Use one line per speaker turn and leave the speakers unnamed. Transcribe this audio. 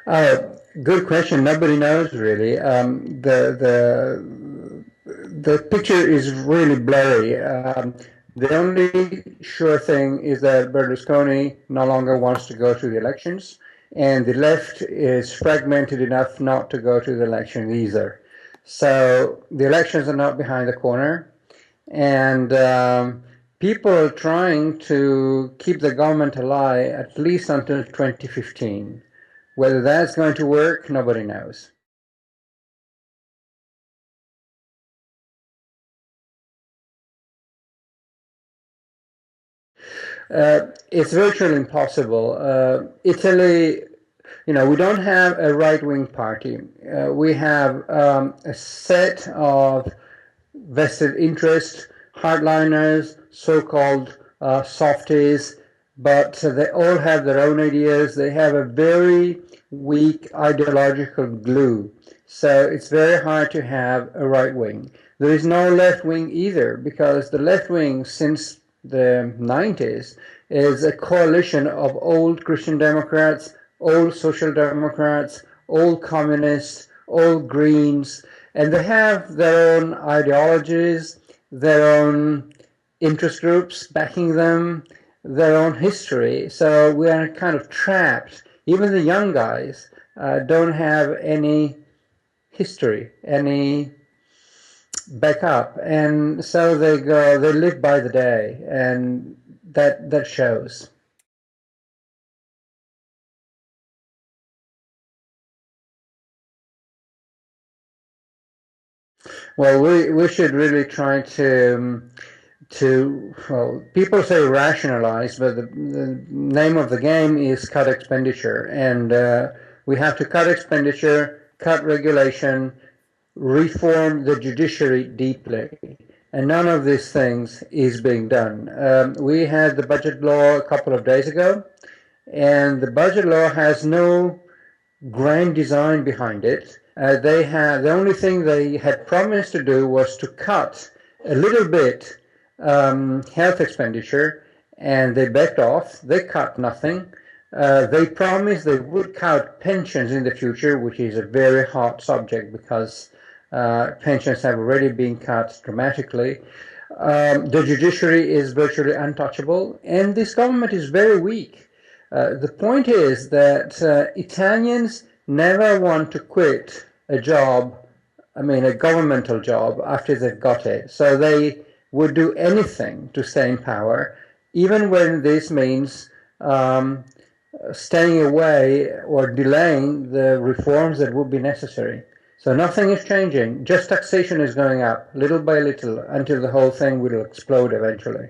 Good question. Nobody knows really. The picture is really blurry. The only sure thing is that Berlusconi no longer wants to go to the elections, and the left is fragmented enough not to go to the election either. So the elections are not behind the corner, and people are trying to keep the government alive at least until 2015. Whether that's going to work, nobody knows. It's virtually impossible. Italy, we don't have a right-wing party. We have a set of vested interest, hardliners, so-called softies, but they all have their own ideas. They have a very weak ideological glue. So it's very hard to have a right wing. There is no left wing either, because the left wing since the 90s is a coalition of old Christian Democrats, old Social Democrats, old communists, old Greens, and they have their own ideologies, their own interest groups backing them, their own history. So we are kind of trapped. Even the young guys don't have any history, any backup, and so they live by the day, and that shows. Well, we should really try well, people say rationalize, but the name of the game is cut expenditure, and we have to cut expenditure, cut regulation, reform the judiciary deeply. And none of these things is being done. We had the budget law a couple of days ago, and the budget law has no grand design behind it. The only thing they had promised to do was to cut a little bit health expenditure, and they backed off. They cut nothing. They promised they would cut pensions in the future, which is a very hot subject because pensions have already been cut dramatically. The judiciary is virtually untouchable, and this government is very weak. The point is that Italians never want to quit a job, I mean a governmental job, after they've got it. So they would do anything to stay in power, even when this means staying away or delaying the reforms that would be necessary. So nothing is changing, just taxation is going up little by little until the whole thing will explode eventually.